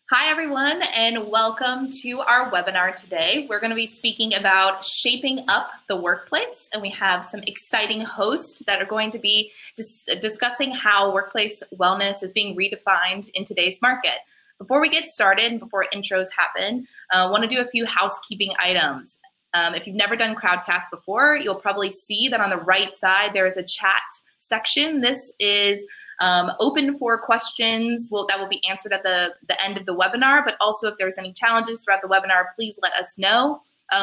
Hi, everyone, and welcome to our webinar today. We're going to be speaking about shaping up the workplace, and we have some exciting hosts that are going to be discussing how workplace wellness is being redefined in today's market. Before we get started, before intros happen, I want to do a few housekeeping items. If you've never done Crowdcast before, you'll probably see that on the right side there is a chat section. This is open for questions that will be answered at the end of the webinar, but also if there's any challenges throughout the webinar, please let us know.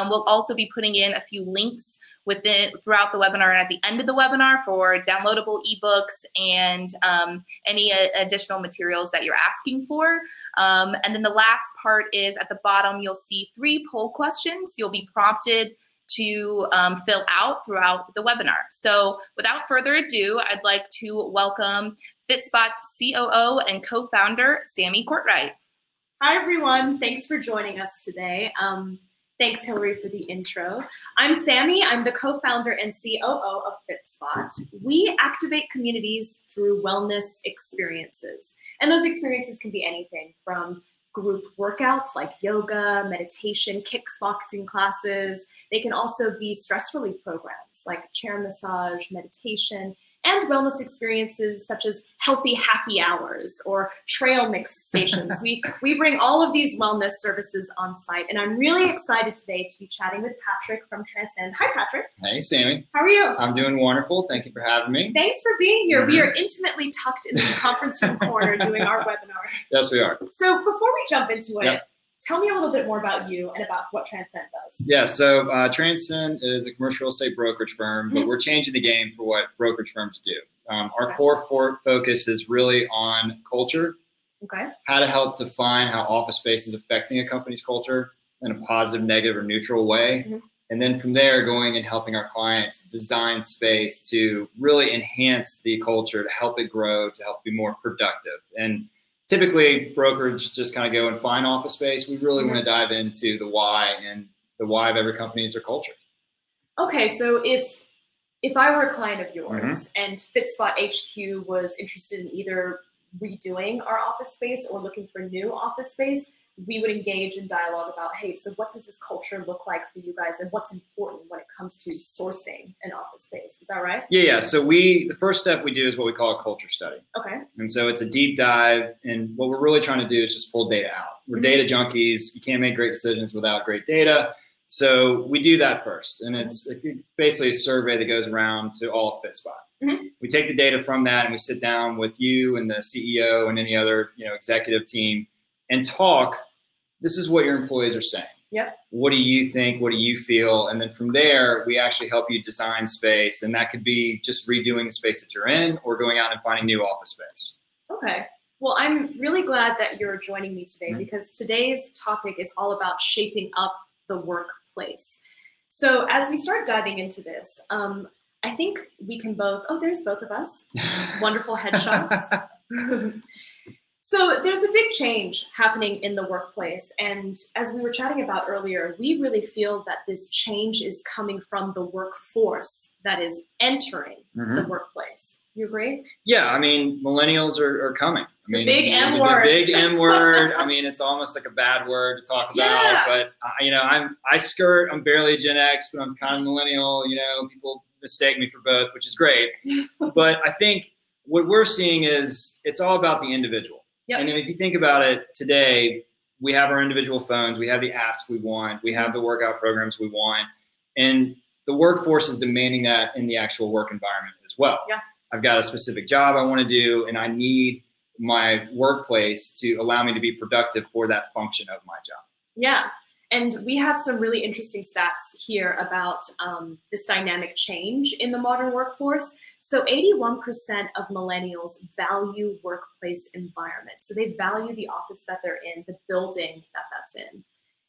We'll also be putting in a few links throughout the webinar and at the end of the webinar for downloadable ebooks and any additional materials that you're asking for. And then the last part is at the bottom, you'll see 3 poll questions you'll be prompted to fill out throughout the webinar. So without further ado, I'd like to welcome Fitspot's COO and co-founder, Sammy Courtright. Hi, everyone. Thanks for joining us today. Thanks, Hillary, for the intro. I'm Sammy. I'm the co-founder and COO of Fitspot. We activate communities through wellness experiences. And those experiences can be anything from group workouts like yoga, meditation, kickboxing classes. They can also be stress relief programs like chair massage, meditation, and wellness experiences such as healthy happy hours or trail mix stations. We bring all of these wellness services on site, and I'm really excited today to be chatting with Patrick from Transcend. Hi, Patrick. Hey, Sammy. How are you? I'm doing wonderful. Thank you for having me. Thanks for being here. We are intimately tucked in this conference room corner doing our webinar. Yes, we are. So before we jump into it, tell me a little bit more about you and about what Transcend does. Yeah, so Transcend is a commercial real estate brokerage firm, but we're changing the game for what brokerage firms do. Our core focus is really on culture, how to help define how office space is affecting a company's culture in a positive, negative, or neutral way. And then from there, going and helping our clients design space to really enhance the culture, to help it grow, to help be more productive. And typically, brokerage just kind of go and find office space. We really want to dive into the why, and the why of every company is their culture. Okay, so if I were a client of yours and Fitspot HQ was interested in either redoing our office space or looking for new office space, we would engage in dialogue about, hey, so what does this culture look like for you guys, and what's important when it comes to sourcing an office space? Is that right? Yeah. So the first step we do is what we call a culture study. Okay. And so it's a deep dive, and what we're really trying to do is just pull data out. We're data junkies. You can't make great decisions without great data. So we do that first, and it's basically a survey that goes around to all of Fitspot. We take the data from that, and we sit down with you and the CEO and any other executive team and talk. This is what your employees are saying. What do you think? What do you feel? And then from there, we actually help you design space, and that could be just redoing the space that you're in or going out and finding new office space. Okay. Well, I'm really glad that you're joining me today because today's topic is all about shaping up the workplace. So as we start diving into this, I think we can both, there's both of us, wonderful headshots. So there's a big change happening in the workplace. And as we were chatting about earlier, we really feel that this change is coming from the workforce that is entering the workplace. You agree? Yeah, I mean, millennials are coming. I mean, big M word. The big M word. I mean, it's almost like a bad word to talk about. But I'm barely a Gen X, but I'm kind of millennial. People mistake me for both, which is great. But I think what we're seeing is it's all about the individual. And if you think about it today, we have our individual phones, we have the apps we want, we have the workout programs we want, and the workforce is demanding that in the actual work environment as well. I've got a specific job I want to do, and I need my workplace to allow me to be productive for that function of my job. And we have some really interesting stats here about this dynamic change in the modern workforce. So 81% of millennials value workplace environment. So they value the office that they're in, the building that that's in.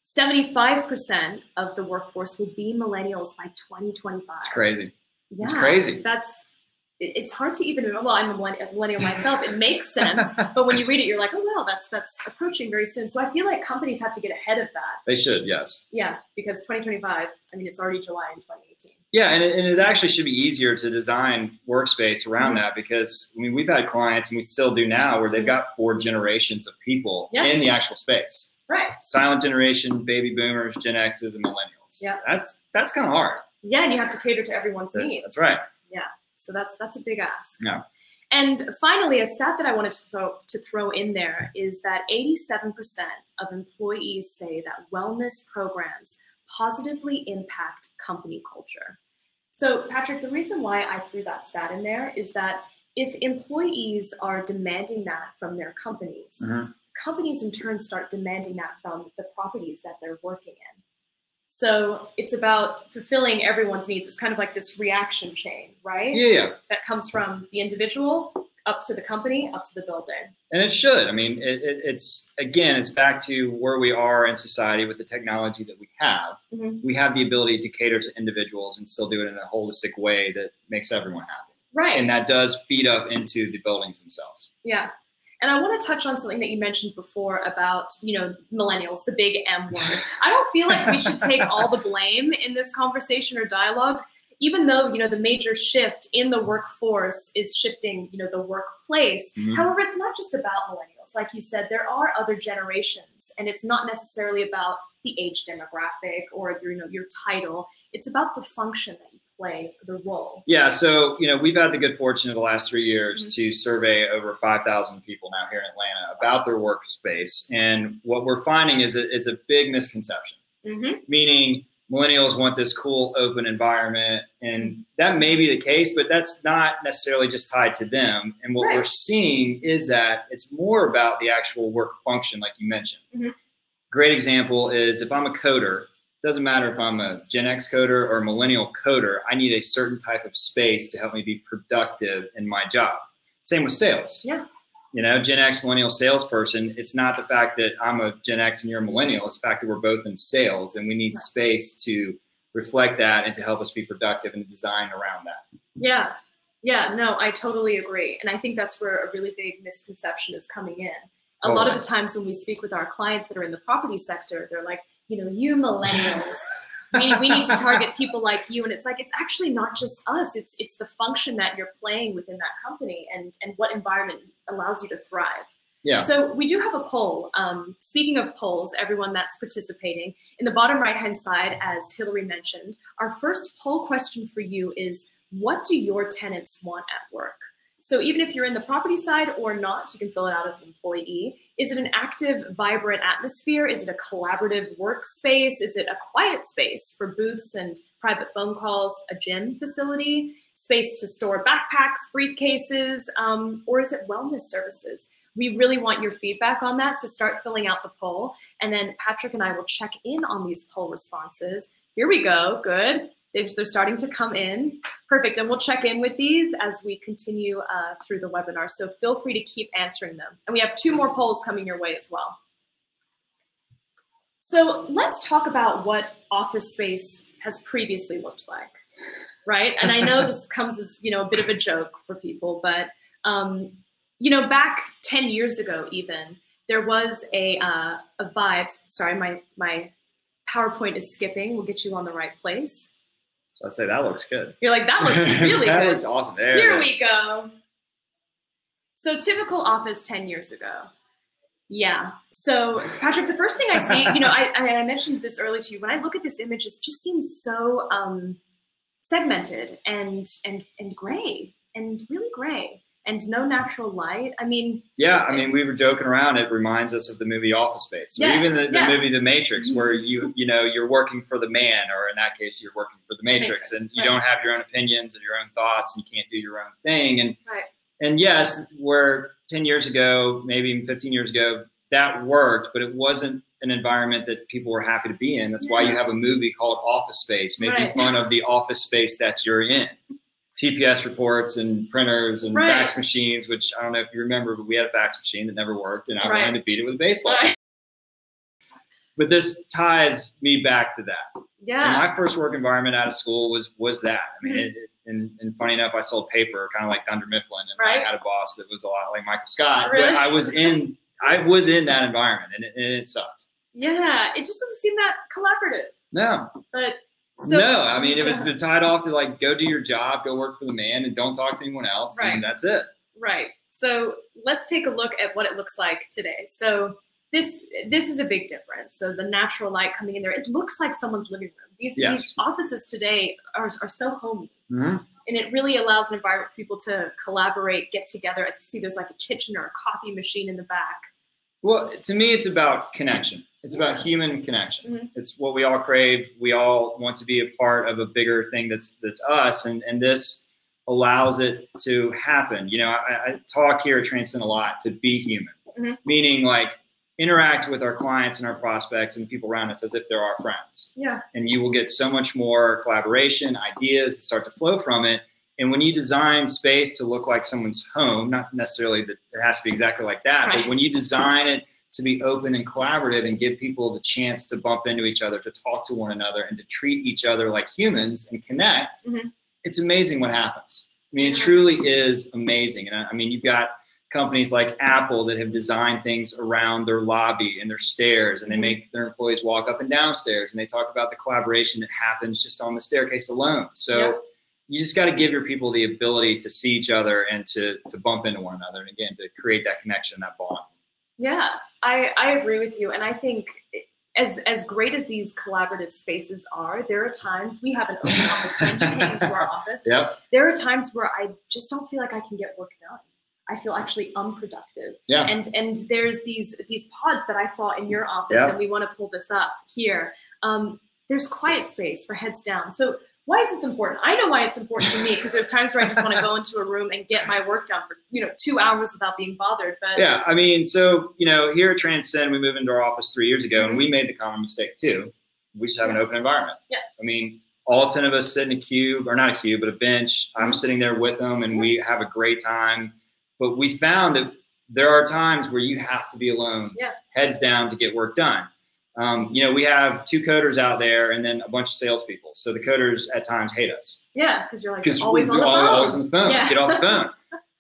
75% of the workforce will be millennials by 2025. It's crazy. Yeah, it's crazy. it's hard to even, well, I'm a millennial myself, it makes sense, but when you read it, you're like, oh, well, that's approaching very soon. So I feel like companies have to get ahead of that. They should, yes. Yeah, because 2025, I mean, it's already July in 2018. Yeah, and it actually should be easier to design workspace around that, because, I mean, we've had clients, and we still do now, where they've got 4 generations of people in the actual space. Right. Silent generation, baby boomers, Gen X's, and millennials. Yeah. That's kind of hard. Yeah, and you have to cater to everyone's needs. That's right. Yeah. So that's a big ask. Yeah. And finally, a stat that I wanted to throw in there is that 87% of employees say that wellness programs positively impact company culture. So, Patrick, the reason why I threw that stat in there is that if employees are demanding that from their companies, companies in turn start demanding that from the properties that they're working in. So it's about fulfilling everyone's needs. It's kind of like this reaction chain, right? Yeah. That comes from the individual up to the company, up to the building. And it should. I mean, it's back to where we are in society with the technology that we have. We have the ability to cater to individuals and still do it in a holistic way that makes everyone happy. Right. And that does feed up into the buildings themselves. Yeah. And I want to touch on something that you mentioned before about, millennials, the big M word. I don't feel like we should take all the blame in this conversation or dialogue, even though, the major shift in the workforce is shifting, the workplace. However, it's not just about millennials. Like you said, there are other generations, and it's not necessarily about the age demographic or your title. It's about the function that you play, the role. Yeah, so we've had the good fortune of the last 3 years to survey over 5,000 people now here in Atlanta about their workspace, and what we're finding is that it's a big misconception. Meaning millennials want this cool open environment, and that may be the case, but that's not necessarily just tied to them. And what we're seeing is that it's more about the actual work function, like you mentioned. Great example is if I'm a coder. Doesn't matter if I'm a Gen X coder or a millennial coder, I need a certain type of space to help me be productive in my job. Same with sales. Yeah. Gen X, millennial salesperson, it's not the fact that I'm a Gen X and you're a millennial, it's the fact that we're both in sales, and we need space to reflect that and to help us be productive and design around that. Yeah. Yeah, no, I totally agree. And I think that's where a really big misconception is coming in. A lot of the times when we speak with our clients that are in the property sector, they're like, you millennials, we need to target people like you. And it's like, it's actually not just us. It's the function that you're playing within that company and what environment allows you to thrive. Yeah. So we do have a poll. Speaking of polls, everyone that's participating, in the bottom right-hand side, as Hillary mentioned, our first poll question for you is, what do your tenants want at work? So even if you're in the property side or not, you can fill it out as an employee. Is it an active, vibrant atmosphere? Is it a collaborative workspace? Is it a quiet space for booths and private phone calls, a gym facility, space to store backpacks, briefcases, or is it wellness services? We really want your feedback on that, so start filling out the poll. And then Patrick and I will check in on these poll responses. Here we go, good. They're starting to come in. Perfect, and we'll check in with these as we continue through the webinar, so feel free to keep answering them. And we have 2 more polls coming your way as well. So let's talk about what office space has previously looked like, right? And I know this comes as, a bit of a joke for people, but, back 10 years ago even, there was a vibe. Sorry, my PowerPoint is skipping. We'll get you on the right place. So I say that looks good. You're like, that looks really that good. Looks awesome. Here we go. So typical office 10 years ago. Yeah. So Patrick, the first thing I see, I mentioned this earlier to you. When I look at this image, it just seems so segmented and gray and really gray. And no natural light. Yeah, we were joking around. It reminds us of the movie Office Space, or even the movie The Matrix, where you're working for the man, or in that case, you're working for the Matrix, and you don't have your own opinions and your own thoughts, and you can't do your own thing. And yes, where 10 years ago, maybe even 15 years ago, that worked, but it wasn't an environment that people were happy to be in. That's why you have a movie called Office Space, making fun of the office space that you're in. TPS reports and printers and fax machines, which I don't know if you remember, but we had a fax machine that never worked, and I wanted to beat it with a baseball. But this ties me back to that. Yeah. And my first work environment out of school was that. And funny enough, I sold paper, kind of like Dunder Mifflin, and I had a boss that was a lot like Michael Scott. Really? But I was in that environment, and it sucked. Yeah, it just doesn't seem that collaborative. No. But no, I mean, it was tied off to like, go do your job, go work for the man, and don't talk to anyone else, and that's it. Right. So let's take a look at what it looks like today. So this is a big difference. So the natural light coming in there, it looks like someone's living room. These offices today are so homey. And it really allows an environment for people to collaborate, get together. I see there's like a kitchen or a coffee machine in the back. Well, to me, it's about connection. It's about human connection. It's what we all crave. We all want to be a part of a bigger thing that's us, and this allows it to happen. You know, I talk here at Transcend a lot to be human, meaning like interact with our clients and our prospects and people around us as if they're our friends. Yeah. And you will get so much more collaboration, ideas start to flow from it. And when you design space to look like someone's home, not necessarily that it has to be exactly like that, but when you design it to be open and collaborative and give people the chance to bump into each other, to talk to one another, and to treat each other like humans and connect, it's amazing what happens. I mean, it truly is amazing. And I mean, you've got companies like Apple that have designed things around their lobby and their stairs, and they make their employees walk up and down stairs, and they talk about the collaboration that happens just on the staircase alone. So you just got to give your people the ability to see each other and to bump into one another, and again, to create that connection, that bond. Yeah, I agree with you. And I think as great as these collaborative spaces are, there are times we have an open office. When you came into our office, there are times where I just don't feel like I can get work done. I feel actually unproductive. Yeah. And there's these pods that I saw in your office, and we want to pull this up here. There's quiet space for heads down. So why is this important? I know why it's important to me, because there's times where I just want to go into a room and get my work done for 2 hours without being bothered. But yeah, I mean, so here at Transcend, we moved into our office 3 years ago, and we made the common mistake too. We just have an open environment. Yeah. I mean, all 10 of us sit in a cube, or not a cube, but a bench. I'm sitting there with them, and we have a great time. But we found that there are times where you have to be alone, heads down, to get work done. We have 2 coders out there and then a bunch of salespeople. So the coders at times hate us. Yeah, because you're like always on the phone. Always on the phone. Yeah. Get off the phone.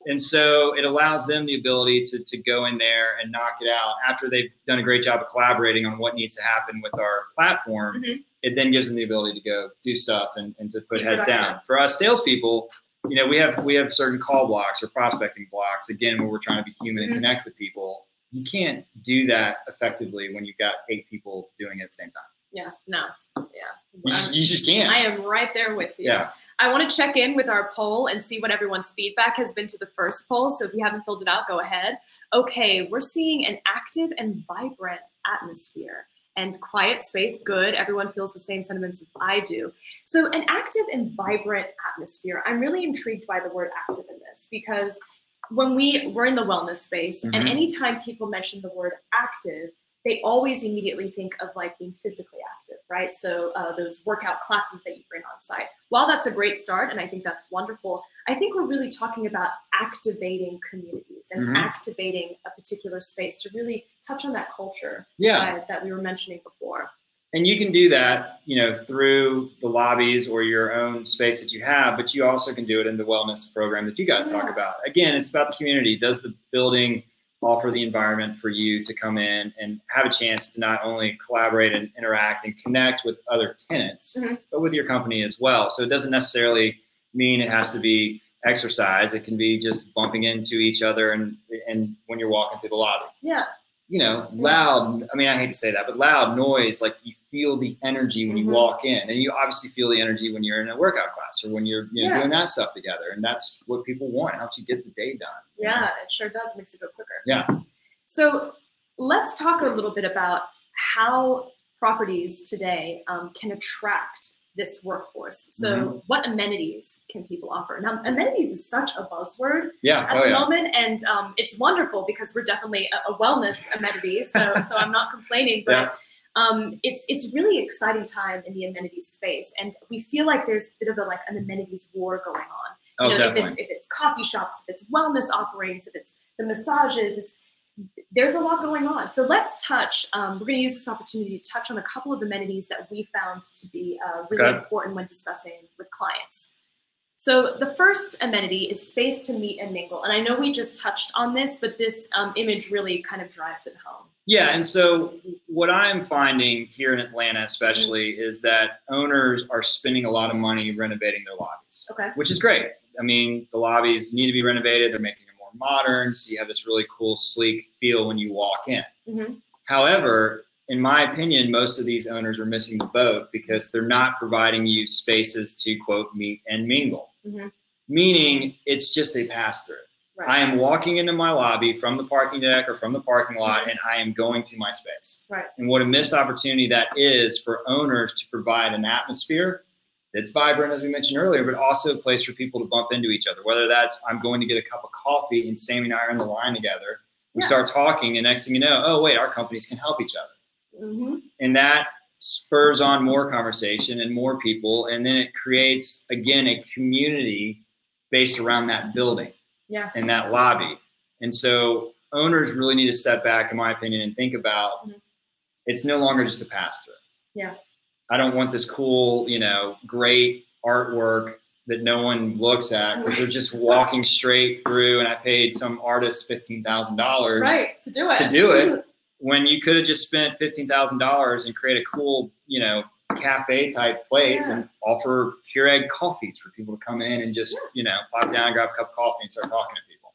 And so it allows them the ability to go in there and knock it out after they've done a great job of collaborating on what needs to happen with our platform. It then gives them the ability to go do stuff and to put heads down. For us salespeople, we have certain call blocks or prospecting blocks, again, where we're trying to be human and connect with people. You can't do that effectively when you've got 8 people doing it at the same time. Yeah, no, yeah. You just can't. I am right there with you. Yeah. I want to check in with our poll and see what everyone's feedback has been to the first poll. So if you haven't filled it out, go ahead. Okay, we're seeing an active and vibrant atmosphere. And quiet space, good. Everyone feels the same sentiments as I do. So an active and vibrant atmosphere. I'm really intrigued by the word active in this, because when we're in the wellness space, and anytime people mention the word active, they always immediately think of like being physically active, right? So those workout classes that you bring on site. While that's a great start, and I think that's wonderful, I think we're really talking about activating communities and activating a particular space to really touch on that culture that we were mentioning before. And you can do that, through the lobbies or your own space that you have, but you also can do it in the wellness program that you guys talk about. Again, it's about the community. Does the building offer the environment for you to come in and have a chance to not only collaborate and interact and connect with other tenants, but with your company as well? So it doesn't necessarily mean it has to be exercise. It can be just bumping into each other and when you're walking through the lobby. Yeah. Loud, I mean, I hate to say that, but loud noise, like you feel the energy when you walk in, and you obviously feel the energy when you're in a workout class or when you're doing that stuff together. And that's what people want. It helps you get the day done. Yeah, it sure does. Makes it go quicker. Yeah. So let's talk a little bit about how properties today can attract this workforce. So what amenities can people offer? Now, amenities is such a buzzword at the moment, and it's wonderful because we're definitely a wellness amenity. So I'm not complaining, but it's really exciting time in the amenities space, and we feel like there's a bit of an amenities war going on. If it's coffee shops, if it's wellness offerings, if it's the massages, there's a lot going on. So let's touch, we're going to use this opportunity to touch on a couple of amenities that we found to be really important when discussing with clients. So the first amenity is space to meet and mingle. And I know we just touched on this, but this image really kind of drives it home. Yeah, and so what I'm finding here in Atlanta especially is that owners are spending a lot of money renovating their lobbies, which is great. I mean, the lobbies need to be renovated. They're making them more modern, so you have this really cool, sleek feel when you walk in. However, in my opinion, most of these owners are missing the boat because they're not providing you spaces to, quote, meet and mingle, meaning it's just a pass-through. I am walking into my lobby from the parking deck or from the parking lot, and I am going to my space. And what a missed opportunity that is for owners to provide an atmosphere that's vibrant, as we mentioned earlier, but also a place for people to bump into each other. Whether that's I'm going to get a cup of coffee and Sammy and I are in the line together. We start talking, and next thing you know, oh, wait, our companies can help each other. And that spurs on more conversation and more people, and then it creates, again, a community based around that building. In that lobby. And so owners really need to step back, in my opinion, and think about it's no longer just a pass-through. I don't want this cool, you know, great artwork that no one looks at because they're just walking straight through, and I paid some artist $15,000 to do it when you could have just spent $15,000 and create a cool, you know, cafe type place and offer Keurig coffees for people to come in and just, you know, pop down, grab a cup of coffee and start talking to people.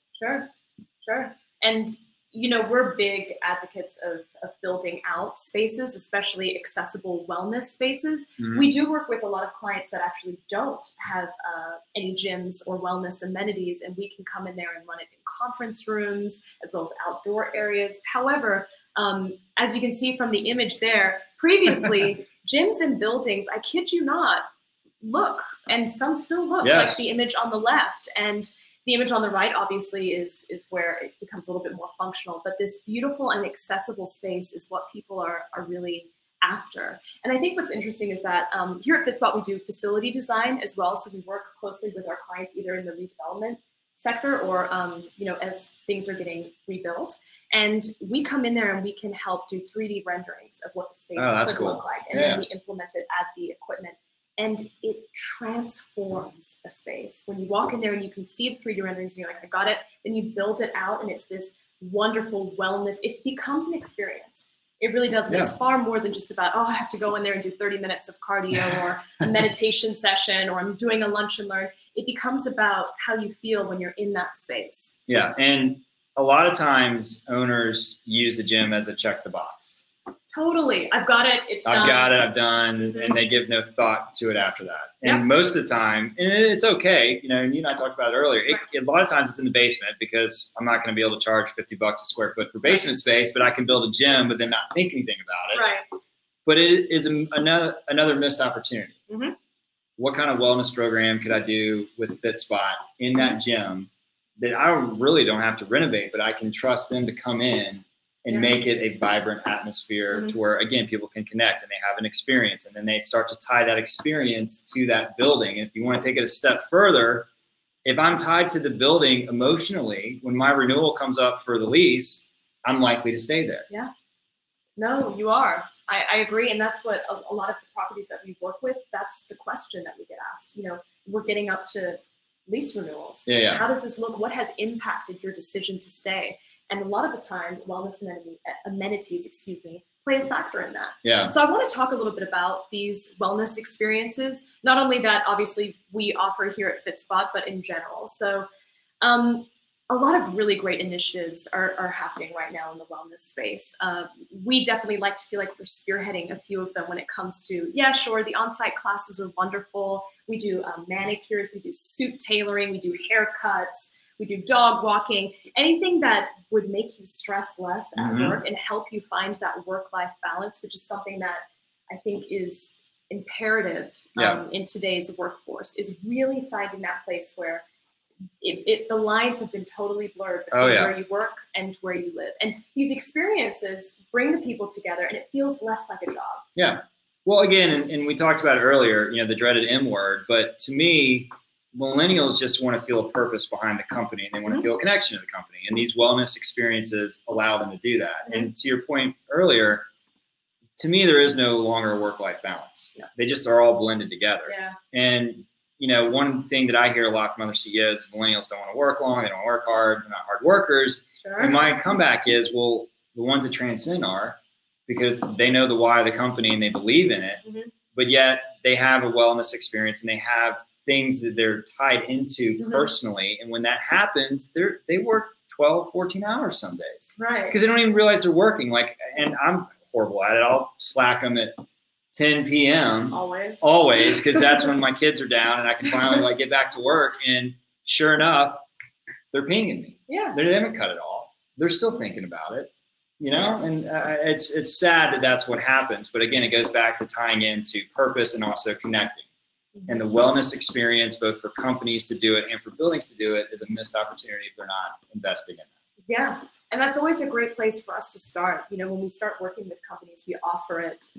Sure. And, you know, we're big advocates of building out spaces, especially accessible wellness spaces. We do work with a lot of clients that actually don't have any gyms or wellness amenities, and we can come in there and run it in conference rooms as well as outdoor areas. However, as you can see from the image there, previously, gyms and buildings, I kid you not, look, and some still look like the image on the left. And the image on the right, obviously, is where it becomes a little bit more functional. But this beautiful and accessible space is what people are really after. And I think what's interesting is that here at Fitspot, we do facility design as well. So we work closely with our clients either in the redevelopment sector or, you know, as things are getting rebuilt. And we come in there and we can help do 3D renderings of what the space could look like. And then we implement it at the equipment. And it transforms a space. When you walk in there and you can see the 3D renderings and you're like, I got it. Then you build it out and it's this wonderful wellness. It becomes an experience. It really does. It's far more than just about, oh, I have to go in there and do 30 minutes of cardio or a meditation session, or I'm doing a lunch and learn. It becomes about how you feel when you're in that space. Yeah. And a lot of times owners use the gym as a check the box. Totally. I've got it. It's done. I've got it. I've done. And they give no thought to it after that. And most of the time, and it's okay, you know, and you and I talked about it earlier, a lot of times it's in the basement because I'm not going to be able to charge $50 a square foot for basement space, but I can build a gym, but then not think anything about it. But it is another missed opportunity. What kind of wellness program could I do with Fitspot in that gym that I really don't have to renovate, but I can trust them to come in and make it a vibrant atmosphere to where, again, people can connect and they have an experience, and then they start to tie that experience to that building. And if you want to take it a step further, if I'm tied to the building emotionally, when my renewal comes up for the lease, I'm likely to stay there. No, you are. I agree. And that's what a lot of the properties that we work with, that's the question that we get asked. You know, we're getting up to lease renewals. How does this look? What has impacted your decision to stay? And a lot of the time, wellness amenities, play a factor in that. So I want to talk a little bit about these wellness experiences, not only that obviously we offer here at Fitspot, but in general. So a lot of really great initiatives are happening right now in the wellness space. We definitely like to feel like we're spearheading a few of them when it comes to, the on-site classes are wonderful. We do manicures, we do suit tailoring, we do haircuts, we do dog walking, anything that would make you stress less at work and help you find that work-life balance, which is something that I think is imperative in today's workforce, is really finding that place where the lines have been totally blurred between where you work and where you live. And these experiences bring the people together and it feels less like a job. Well, again, and we talked about it earlier, you know, the dreaded M word, but to me, millennials just want to feel a purpose behind the company, and they want to feel a connection to the company. And these wellness experiences allow them to do that. And to your point earlier, to me, there is no longer a work-life balance. They just are all blended together. And, you know, one thing that I hear a lot from other CEOs, millennials don't want to work long, they don't work hard, they're not hard workers. Sure. And my comeback is, well, the ones that transcend are, because they know the why of the company and they believe in it, but yet they have a wellness experience and they have things that they're tied into personally. And when that happens, they work 12, 14 hours some days. Right. Because they don't even realize they're working. Like, and I'm horrible at it. I'll slack them at 10 p.m. Always, because that's when my kids are down and I can finally like get back to work. And sure enough, they're pinging me. Yeah. They haven't cut it off. They're still thinking about it, you know. And it's sad that that's what happens. But again, it goes back to tying into purpose and also connecting. And the wellness experience, both for companies to do it and for buildings to do it, is a missed opportunity if they're not investing in it. Yeah. And that's always a great place for us to start. You know, when we start working with companies, we offer it,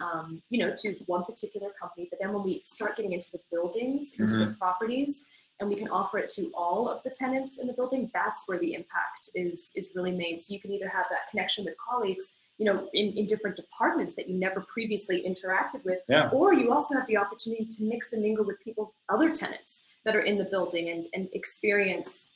you know, to one particular company. But then when we start getting into the buildings, into the properties, and we can offer it to all of the tenants in the building, that's where the impact is really made. So you can either have that connection with colleagues, you know, in different departments that you never previously interacted with, or you also have the opportunity to mix and mingle with people, other tenants that are in the building and experience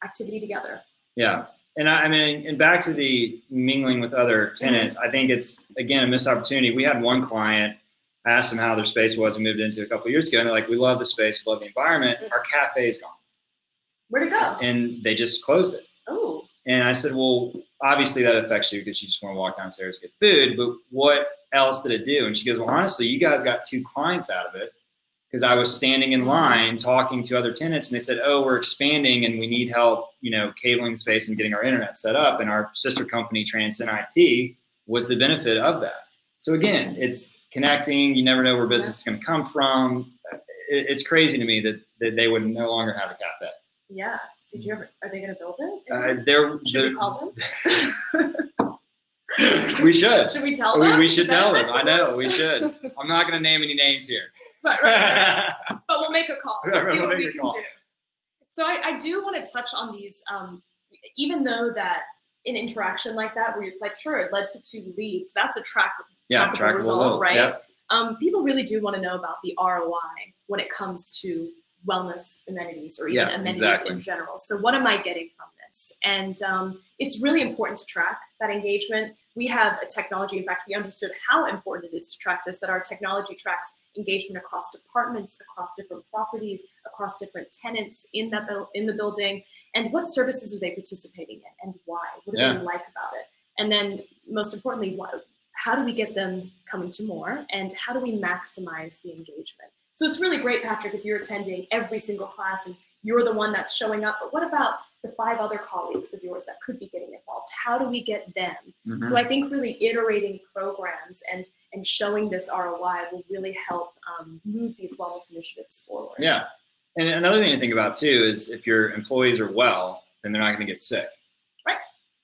activity together. Yeah. And I mean, and back to the mingling with other tenants, I think it's, again, a missed opportunity. We had one client, I asked them how their space was we moved into a couple of years ago, and they're like, we love the space, love the environment. Our cafe's gone. Where'd it go? And they just closed it. Oh. And I said, well, obviously that affects you because you just want to walk downstairs and get food, but what else did it do? And she goes, well, honestly, you guys got 2 clients out of it. Because I was standing in line talking to other tenants, and they said, oh, we're expanding and we need help, you know, cabling space and getting our internet set up. And our sister company, Transcend IT, was the benefit of that. So again, it's connecting. You never know where business is going to come from. It's crazy to me that they would no longer have a cafe. Yeah. Did you ever, are they going to build it? Should we call them? We should. Should we tell them? We should tell them. I know, we should. I'm not going to name any names here. Right. But we'll make a call. We'll see what we can do. So I do want to touch on these, even though that an interaction like that, where it's like, sure, it led to 2 leads, that's a trackable result, right? Yep. People really do want to know about the ROI when it comes to wellness amenities or even amenities in general. So what am I getting from this? And it's really important to track that engagement. We have a technology, in fact, we understood how important it is to track this, that our technology tracks engagement across departments, across different properties, across different tenants in the building, and what services are they participating in and why? What do they like about it? And then most importantly, how do we get them coming to more, and how do we maximize the engagement? So it's really great, Patrick, if you're attending every single class and you're the one that's showing up, but what about the 5 other colleagues of yours that could be getting involved? How do we get them? So I think really iterating programs and showing this ROI will really help move these wellness initiatives forward. Yeah. And another thing to think about too is if your employees are well, then they're not going to get sick. Right.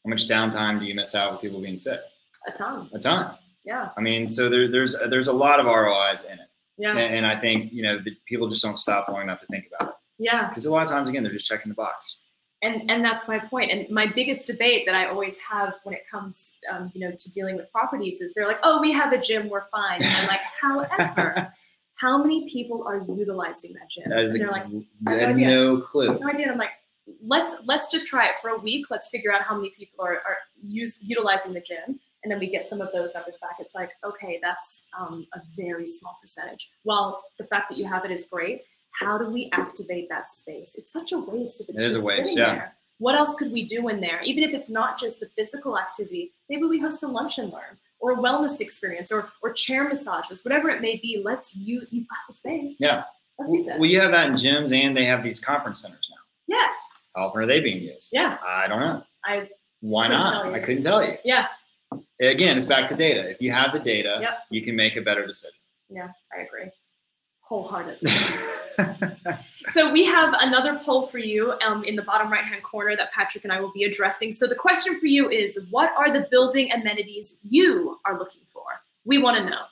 How much downtime do you miss out with people being sick? A ton. A ton. Yeah. I mean, so there's a lot of ROIs in it. Yeah. And I think, you know, people just don't stop long enough to think about it. Yeah. Because a lot of times, again, they're just checking the box. And that's my point. And my biggest debate that I always have when it comes, you know, to dealing with properties is they're like, oh, we have a gym, we're fine. And I'm like, however, how many people are utilizing that gym? That is and they're like, no clue. No idea. And I'm like, let's just try it for a week. Let's figure out how many people are utilizing the gym. And then we get some of those numbers back. It's like, okay, that's a very small percentage. While the fact that you have it is great, how do we activate that space? It's such a waste if it's just sitting there. What else could we do in there? Even if it's not just the physical activity, maybe we host a lunch and learn, or a wellness experience, or chair massages, whatever it may be. Let's use, you've got the space. Yeah. Let's use it. Well, you have that in gyms, and they have these conference centers now. Yes. How often are they being used? Yeah. I don't know. Why couldn't not? tell you. I couldn't tell you. Yeah. Again, it's back to data. If you have the data, you can make a better decision. Yeah, I agree. Wholeheartedly. So we have another poll for you in the bottom right-hand corner that Patrick and I will be addressing. So the question for you is, what are the building amenities you are looking for? We want to know.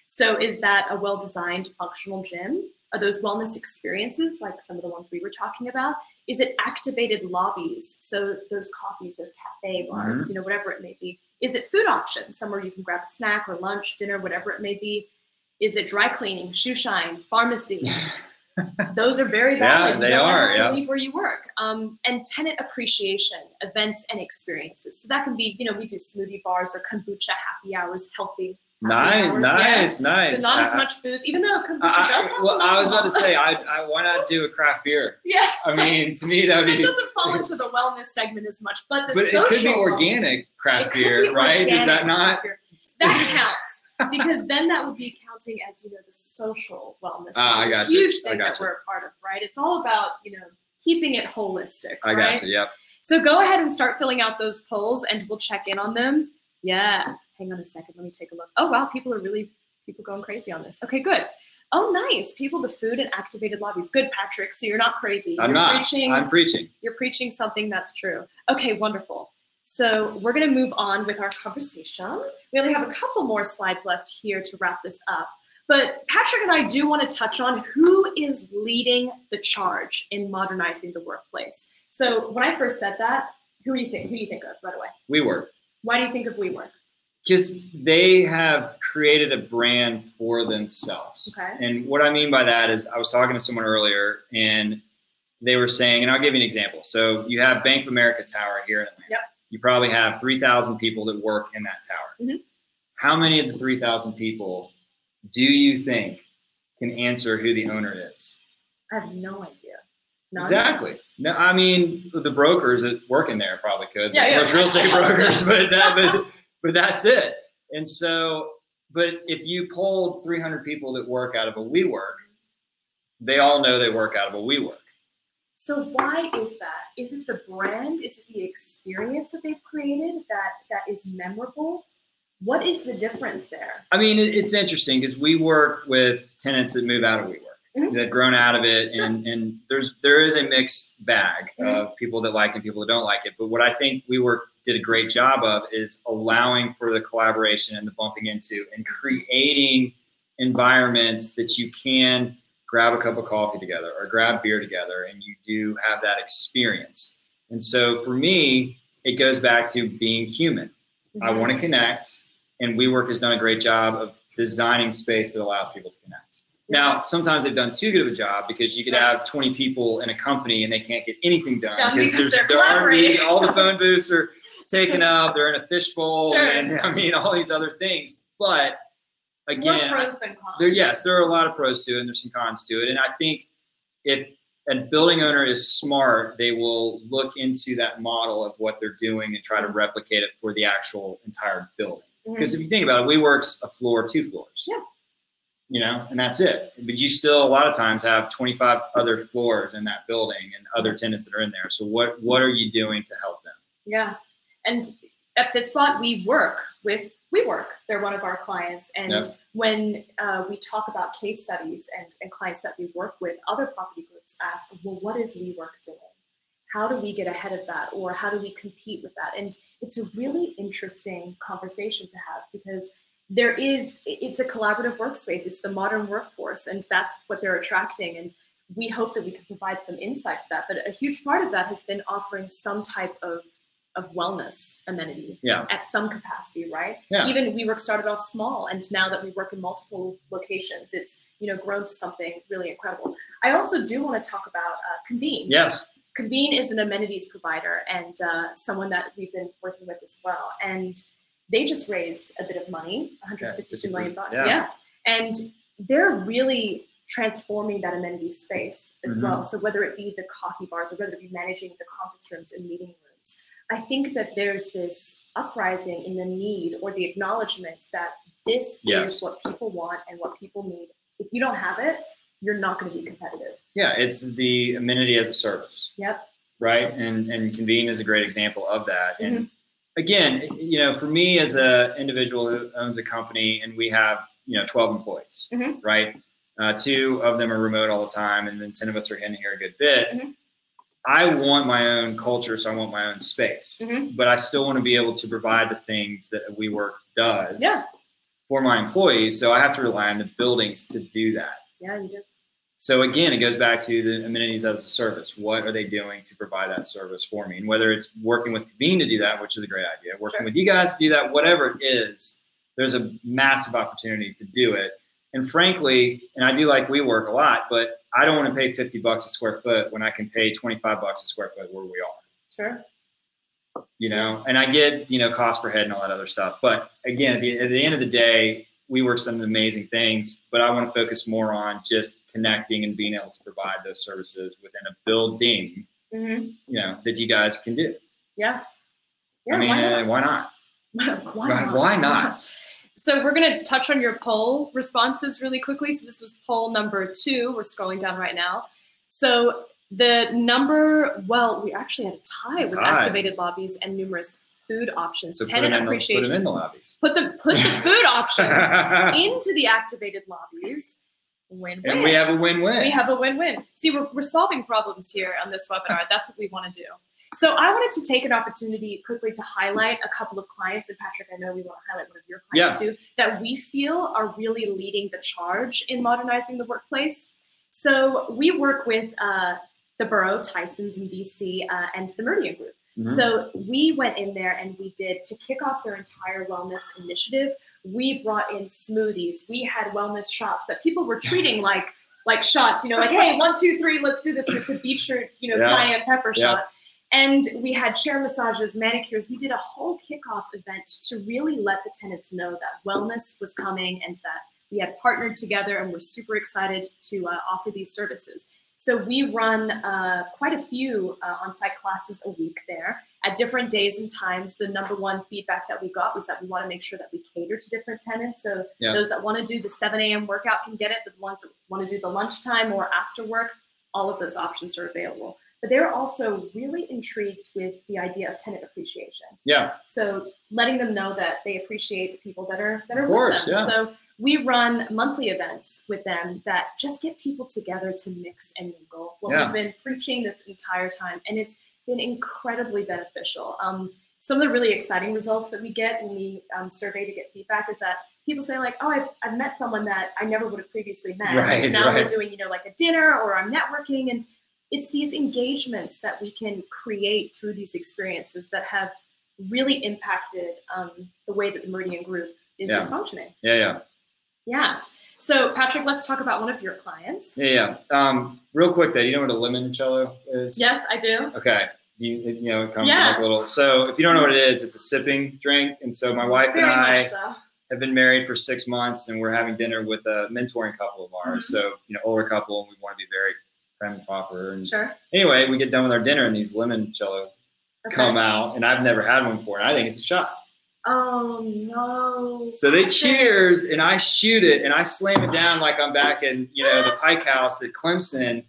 So is that a well-designed functional gym? Are those wellness experiences like some of the ones we were talking about? Is it activated lobbies? So those coffees, those cafe bars, you know, whatever it may be. Is it food options, somewhere you can grab a snack or lunch, dinner, whatever it may be? Is it dry cleaning, shoe shine, pharmacy? Those are very valid. Yeah, they you don't are. have to leave where you work. And tenant appreciation, events and experiences. So that can be, we do smoothie bars or kombucha happy hours, healthy. Nice. So not as much booze, even though kombucha does have some I was about to say, alcohol. why not do a craft beer? Yeah. I mean, to me, that would be. It doesn't fall into the wellness segment as much, but it could be organic craft beer, right? Is that not? That counts, because then that would be counting as, the social wellness, which is a huge thing that we're a part of, right? It's all about, keeping it holistic, right? I got you, yep. So go ahead and start filling out those polls and we'll check in on them. Yeah. Hang on a second. Let me take a look. Oh, wow. People going crazy on this. Okay, good. Oh, nice. The food and activated lobbies. Good, Patrick. So you're not crazy. I'm preaching. You're preaching something that's true. Okay, wonderful. So we're going to move on with our conversation. We only have a couple more slides left here to wrap this up. But Patrick and I do want to touch on who is leading the charge in modernizing the workplace. So when I first said that, who do you think of right away? WeWork. Why do you think of WeWork? Because they have created a brand for themselves. Okay. And what I mean by that is I was talking to someone earlier and they were saying, and I'll give you an example. So you have Bank of America Tower here in Atlanta. Yep. You probably have 3,000 people that work in that tower. Mm-hmm. How many of the 3,000 people do you think can answer who the owner is? I have no idea. None? Exactly. No, I mean, the brokers that work in there probably could. Yeah. Real estate brokers, but that's it. And so, but if you polled 300 people that work out of a WeWork, they all know they work out of a WeWork. So why is that? Is it the brand? Is it the experience that they've created that is memorable? What is the difference there? I mean, it's interesting because we work with tenants that move out of WeWork. Mm-hmm. That grown out of it, sure. and there is a mixed bag of people that like it and people that don't like it. But what I think WeWork did a great job of is allowing for the collaboration and the bumping into and creating environments that you can grab a cup of coffee together or grab beer together, and you do have that experience. And so for me, it goes back to being human. Mm-hmm. I want to connect, and WeWork has done a great job of designing space that allows people to connect. Now, sometimes they've done too good of a job because you could have 20 people in a company and they can't get anything done because they're collaborating. All the phone booths are taken up, they're in a fishbowl, sure. and I mean, all these other things. But again, more pros than cons. There are a lot of pros to it and there's some cons to it. And I think if a building owner is smart, they will look into that model of what they're doing and try to replicate it for the actual entire building. Because if you think about it, WeWork's a floor, 2 floors. Yeah. And that's it. But you still a lot of times have 25 other floors in that building and other tenants that are in there. So what are you doing to help them? Yeah. And at Fitspot, we work with WeWork. They're one of our clients. And when we talk about case studies and clients that we work with, other property groups ask, well, what is WeWork doing? How do we get ahead of that? Or how do we compete with that? And it's a really interesting conversation to have because it's a collaborative workspace. It's the modern workforce, and that's what they're attracting. And we hope that we can provide some insight to that. But a huge part of that has been offering some type of wellness amenity at some capacity, right? Yeah. Even WeWork started off small, and now that we work in multiple locations, it's grown to something really incredible. I also do want to talk about Convene. Yes. Convene is an amenities provider and someone that we've been working with as well. And they just raised a bit of money, $152 million. Yeah. And they're really transforming that amenity space as well. So whether it be the coffee bars or whether it be managing the conference rooms and meeting rooms, I think that there's this uprising in the need or the acknowledgement that this is what people want and what people need. If you don't have it, you're not going to be competitive. Yeah, it's the amenity as a service. Yep. Right, and Convene is a great example of that. And again, for me as an individual who owns a company and we have, 12 employees, right? 2 of them are remote all the time, and then 10 of us are in here a good bit. I want my own culture, so I want my own space, but I still want to be able to provide the things that WeWork does for my employees. So I have to rely on the buildings to do that. Yeah, you do. So again, it goes back to the amenities as a service. What are they doing to provide that service for me? And whether it's working with Convene to do that, which is a great idea, working with you guys to do that, whatever it is, there's a massive opportunity to do it. And frankly, and I do like WeWork a lot, but I don't want to pay $50 a square foot when I can pay $25 a square foot where we are. Sure. You know, and I get, you know, cost per head and all that other stuff. But again, at the end of the day, we work some amazing things, but I want to focus more on just connecting and being able to provide those services within a building, you know, that you guys can do. Yeah. I mean, why not? Why not? So we're going to touch on your poll responses really quickly. So this was poll number 2. We're scrolling down right now. So the number, well, we actually had a tie with activated lobbies and numerous food options. So Tenant appreciation. Put them in the lobbies. Put the food options into the activated lobbies. Win-win. And we have a win-win. We have a win-win. See, we're solving problems here on this webinar. That's what we want to do. So I wanted to take an opportunity quickly to highlight a couple of clients, and Patrick, I know we want to highlight one of your clients too, that we feel are really leading the charge in modernizing the workplace. So we work with the Borough, Tyson's in DC, and the Meridian Group. So we went in there and we did, to kick off their entire wellness initiative, we brought in smoothies. We had wellness shots that people were treating like shots, you know, like, hey, 1, 2, 3, let's do this. It's a beetroot, you know, cayenne pepper shot. And we had chair massages, manicures. We did a whole kickoff event to really let the tenants know that wellness was coming and that we had partnered together, and we're super excited to offer these services. So we run quite a few on-site classes a week there at different days and times. The number one feedback that we got was that we want to make sure that we cater to different tenants. So those that want to do the 7 a.m. workout can get it. The ones that want to do the lunchtime or after work, all of those options are available. But they're also really intrigued with the idea of tenant appreciation. Yeah. So letting them know that they appreciate the people that are with them. So we run monthly events with them that just get people together to mix and mingle. We've been preaching this entire time, and it's been incredibly beneficial. Some of the really exciting results that we get when we survey to get feedback is that people say like, oh, I've met someone that I never would have previously met. And now we're doing, you know, like a dinner, or I'm networking, and it's these engagements that we can create through these experiences that have really impacted the way that the Meridian Group is functioning. Yeah. So Patrick, let's talk about one of your clients. Real quick though, do you know what a limoncello is? Yes, I do. Okay. You know, it comes in like a little, so if you don't know what it is, it's a sipping drink. And so my wife and I have been married for 6 months, and we're having dinner with a mentoring couple of ours. So, you know, older couple, and we want to be very prim and proper. And anyway, we get done with our dinner, and these limoncello come out, and I've never had one before, and I think it's a shot. Oh no. So they cheers, and I shoot it, and I slam it down like I'm back in, you know, the Pike House at Clemson,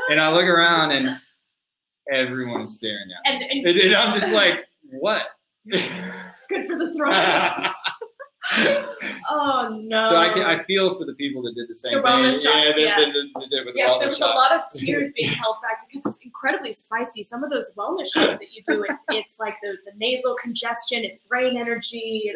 and I look around and everyone is staring at me. And I'm just like, what? It's good for the throat. Oh no. So I feel for the people that did the same thing. Shots, there was a lot of tears being held back because it's incredibly spicy. Some of those wellness shots that you do, it's like the nasal congestion, it's brain energy.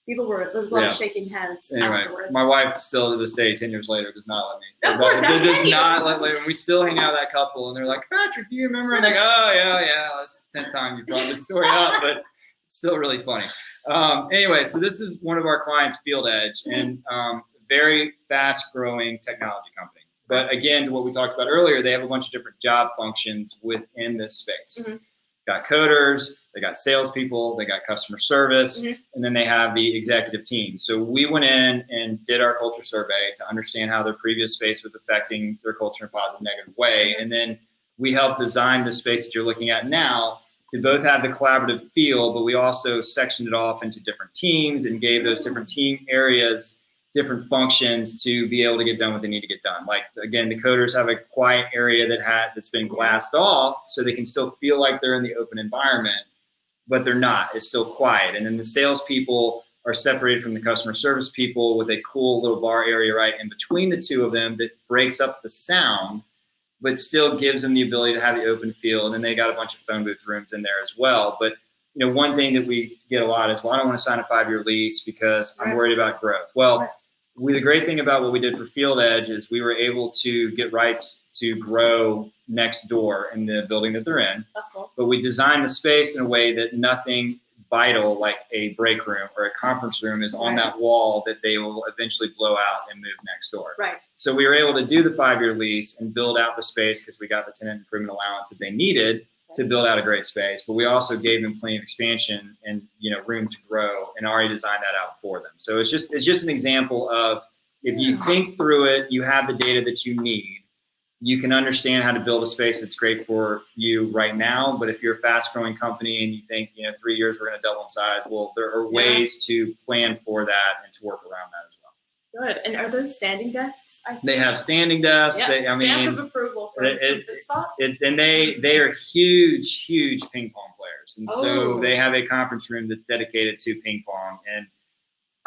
People there was a lot of shaking heads afterwards. My wife still to this day, 10 years later, does not let me. Of course, does not let me. We still hang out with that couple, and they're like, Patrick, do you remember? I'm like, oh yeah, that's the 10th time you brought this story up, but it's still really funny. Anyway, so this is one of our clients, Field Edge, and very fast-growing technology company. But again, to what we talked about earlier, they have a bunch of different job functions within this space. Got coders, they got salespeople, they got customer service, and then they have the executive team. So we went in and did our culture survey to understand how their previous space was affecting their culture in a positive, negative way. And then we helped design the space that you're looking at now to both have the collaborative feel, but we also sectioned it off into different teams and gave those different team areas different functions to be able to get done what they need to get done. Like, again, the coders have a quiet area that's been glassed off, so they can still feel like they're in the open environment, but they're not. It's still quiet. And then the salespeople are separated from the customer service people with a cool little bar area right in between the two of them that breaks up the sound, but still gives them the ability to have the open feel. And then they got a bunch of phone booth rooms in there as well. But you know, one thing that we get a lot is, well, I don't want to sign a 5-year lease because I'm worried about growth. Well, the great thing about what we did for Field Edge is we were able to get rights to grow next door in the building that they're in. That's cool. But we designed the space in a way that nothing vital, like a break room or a conference room, is on that wall that they will eventually blow out and move next door. Right. So we were able to do the 5-year lease and build out the space because we got the tenant improvement allowance that they needed to build out a great space. But we also gave them plenty of expansion and room to grow, and already designed that out for them. So it's just an example of, if you think through it, you have the data that you need. You can understand how to build a space that's great for you right now. But if you're a fast growing company and you think, 3 years we're going to double in size, well, there are ways to plan for that and to work around that as well. Good. And are those standing desks? They have standing desks. Yep, stamp of approval from Fitspot. And they are huge ping pong players. And so they have a conference room that's dedicated to ping pong. And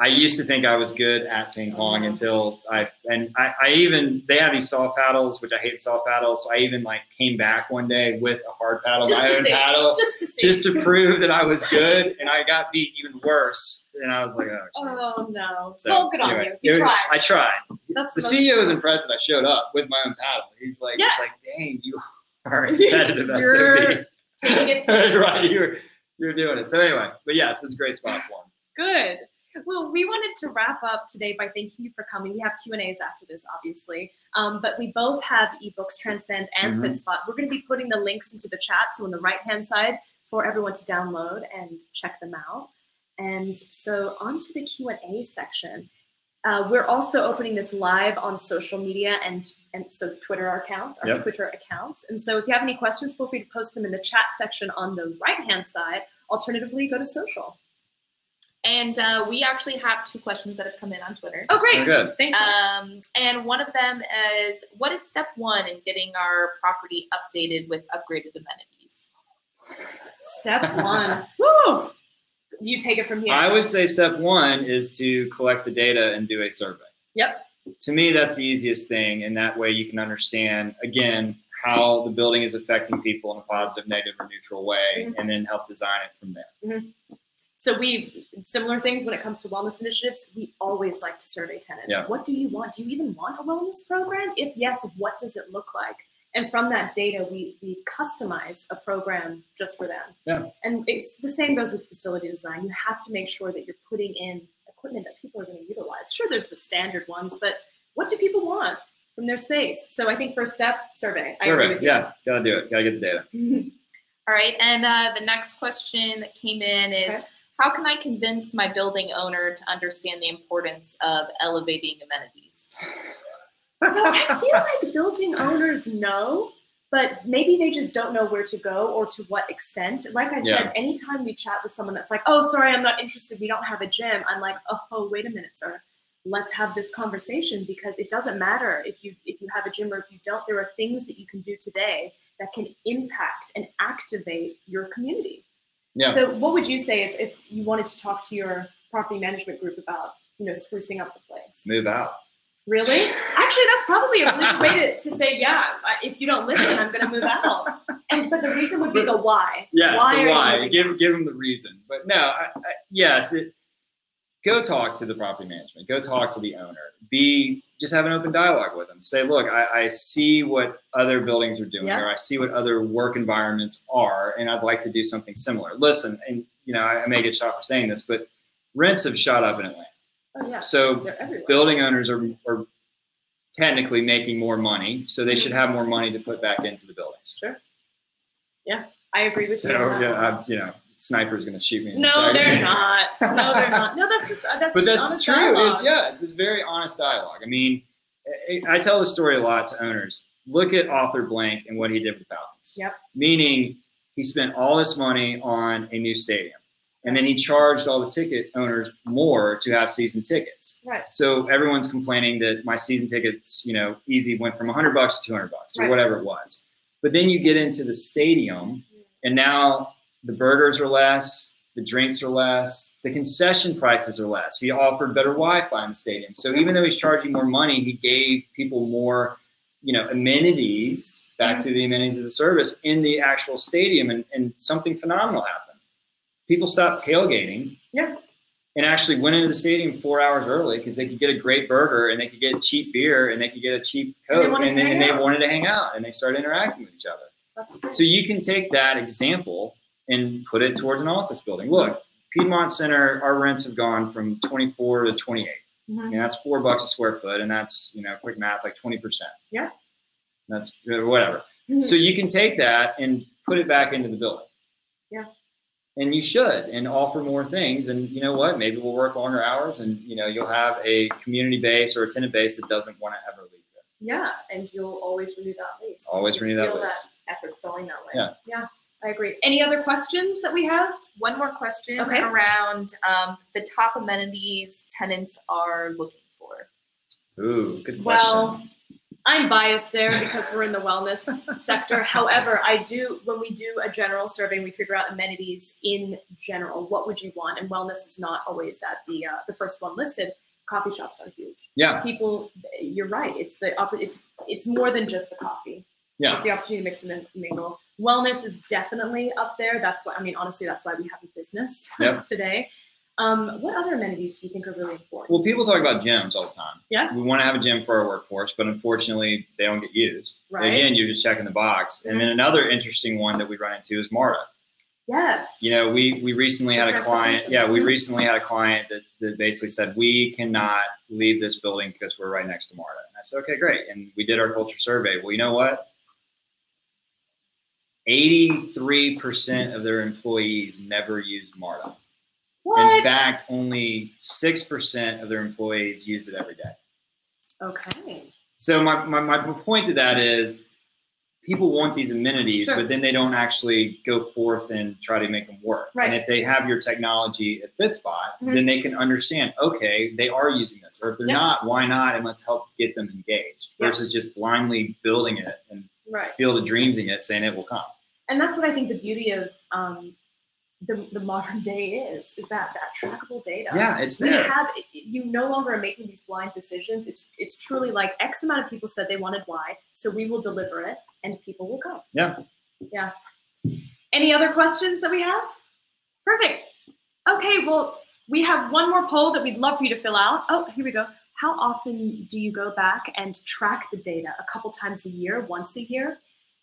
I used to think I was good at ping pong until they have these soft paddles, which I hate soft paddles. So I even came back one day with a hard paddle, my own paddle, just to prove that I was good. And I got beat even worse. And I was like, oh no. So, well, good on you. You tried. I tried. The CEO was impressed that I showed up with my own paddle. He's like, dang, you are a competitive SOB. Taking it seriously. Right, you're doing it. So anyway, but yes, it's a great spot for him. Good. Well, we wanted to wrap up today by thanking you for coming. We have Q&As after this, obviously, but we both have eBooks, Transcend and Fitspot. We're going to be putting the links into the chat, so on the right-hand side for everyone to download and check them out. And so on to the Q&A section. We're also opening this live on social media and so Twitter accounts, our Twitter accounts. And so if you have any questions, feel free to post them in the chat section on the right-hand side. Alternatively, go to social. And we actually have 2 questions that have come in on Twitter. Oh, great. Oh, good. Thanks. And one of them is, what is step 1 in getting our property updated with upgraded amenities? Step 1. Woo! You take it from here. I would say step 1 is to collect the data and do a survey. Yep. To me, that's the easiest thing. And that way you can understand, again, how the building is affecting people in a positive, negative, or neutral way, and then help design it from there. So similar things when it comes to wellness initiatives, we always like to survey tenants. Yeah. What do you want? Do you even want a wellness program? If yes, what does it look like? And from that data, we customize a program just for them. Yeah. And it's the same goes with facility design. You have to make sure that you're putting in equipment that people are going to utilize. Sure, there's the standard ones, but what do people want from their space? So I think first step, survey. Survey, yeah, gotta do it. Gotta get the data. All right, and the next question that came in is, how can I convince my building owner to understand the importance of elevating amenities? So I feel like building owners know, but maybe they just don't know where to go or to what extent. Like I said, anytime we chat with someone that's like, oh, sorry, I'm not interested, we don't have a gym. I'm like, oh, wait a minute, sir. Let's have this conversation, because it doesn't matter if you have a gym or if you don't. There are things that you can do today that can impact and activate your community. Yeah. So what would you say if you wanted to talk to your property management group about, sprucing up the place? Move out. Really? Actually, that's probably a really good way to say, yeah, if you don't listen, I'm going to move out. But the reason would be the why. Yes, the why. Give them the reason. But no, yes, go talk to the property management. Go talk to the owner. Just have an open dialogue with them. Say, look, I see what other buildings are doing, or I see what other work environments are, and I'd like to do something similar. Listen, and I may get shot for saying this, but rents have shot up in Atlanta. Oh, yeah. So building owners are technically making more money, so they should have more money to put back into the buildings. Sure. Yeah, I agree with you. So yeah, sniper's going to shoot me. No, they're not. No, they're not. No, that's honest true. Dialogue. It's a very honest dialogue. I mean, I tell the story a lot to owners. Look at author blank and what he did with Falcons. Yep. Meaning he spent all this money on a new stadium, and then he charged all the ticket owners more to have season tickets. Right. So everyone's complaining that my season tickets, easy went from $100 to $200 or whatever it was. But then you get into the stadium, and now the burgers are less, the drinks are less, the concession prices are less. He offered better Wi-Fi in the stadium. So even though he's charging more money, he gave people more, amenities, back to the amenities as a service in the actual stadium, and something phenomenal happened. People stopped tailgating and actually went into the stadium 4 hours early because they could get a great burger and they could get a cheap beer and they could get a cheap Coke, and they wanted to hang out, and they started interacting with each other. So you can take that example and put it towards an office building. Look, Piedmont Center, our rents have gone from 24 to 28. And that's $4 a square foot, and that's, you know, quick math, like 20%. Yeah. That's whatever. So you can take that and put it back into the building. Yeah. And you should, and offer more things. And you know what? Maybe we'll work longer hours, and you know, you'll have a community base or a tenant base that doesn't want to ever leave there. Yeah, and you'll always renew that lease. Always renew that lease. That effort's going that way. Yeah. Yeah. I agree. Any other questions that we have? One more question around the top amenities tenants are looking for. Ooh, good question. Well, I'm biased there because we're in the wellness sector. However, when we do a general survey, we figure out amenities in general. What would you want? And wellness is not always at the first one listed. Coffee shops are huge. Yeah. People, you're right. It's more than just the coffee. Yeah. It's the opportunity to mix and mingle. Wellness is definitely up there. That's why, I mean, honestly, that's why we have a business today. What other amenities do you think are really important? Well, people talk about gyms all the time. Yeah. We want to have a gym for our workforce, but unfortunately, they don't get used. Right. Again, you're just checking the box. And then another interesting one that we run into is MARTA. Yes. You know, we recently had a client. Yeah, we recently had a client that basically said, we cannot leave this building because we're right next to MARTA. And I said, okay, great. And we did our culture survey. Well, you know what? 83% of their employees never used MARTA. What? In fact, only 6% of their employees use it every day. Okay. So my point to that is people want these amenities, but then they don't actually go forth and try to make them work. Right. And if they have your technology at Fitspot, then they can understand, okay, they are using this. Or if they're not, why not? And let's help get them engaged versus just blindly building it and field of dreamsing it, saying it will come. And that's what I think the beauty of the modern day is that trackable data. Yeah, it's there. You no longer are making these blind decisions. It's truly like X amount of people said they wanted Y, so we will deliver it and people will come. Yeah. Yeah. Any other questions that we have? Perfect. Okay, well, we have one more poll that we'd love for you to fill out. Oh, here we go. How often do you go back and track the data? A couple times a year, once a year?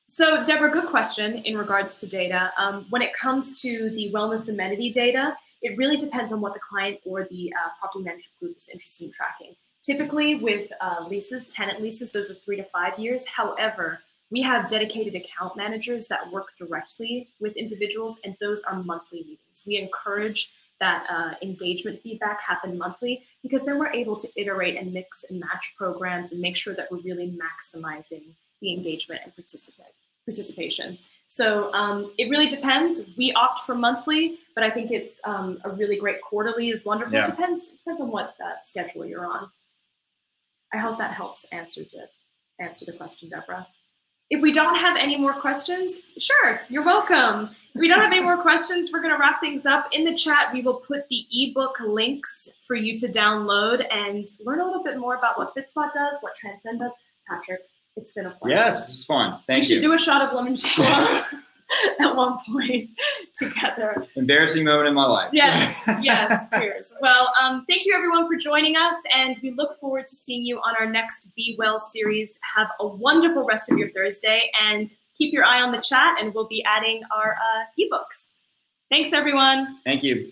So, Deborah, good question in regards to data. When it comes to the wellness amenity data, it really depends on what the client or the property management group is interested in tracking. Typically with leases, tenant leases, those are 3 to 5 years. However, we have dedicated account managers that work directly with individuals, and those are monthly meetings. We encourage that engagement feedback happen monthly because then we're able to iterate and mix and match programs and make sure that we're really maximizing the engagement and participation. So it really depends. We opt for monthly, but I think it's a really great quarterly is wonderful. Yeah. It depends on what schedule you're on. I hope that helps answer the question, Deborah. If we don't have any more questions, sure, you're welcome. If we don't have any more questions, we're gonna wrap things up. In the chat, we will put the ebook links for you to download and learn a little bit more about what Fitspot does, what Transcend does. Patrick, it's been a pleasure. Yes, it's fun. Thank you. We should do a shot of limoncello at one point together. Embarrassing moment in my life. Yes, yes, cheers. Well, thank you everyone for joining us, and we look forward to seeing you on our next Be Well series. Have a wonderful rest of your Thursday, and keep your eye on the chat, and we'll be adding our ebooks. Thanks, everyone. Thank you.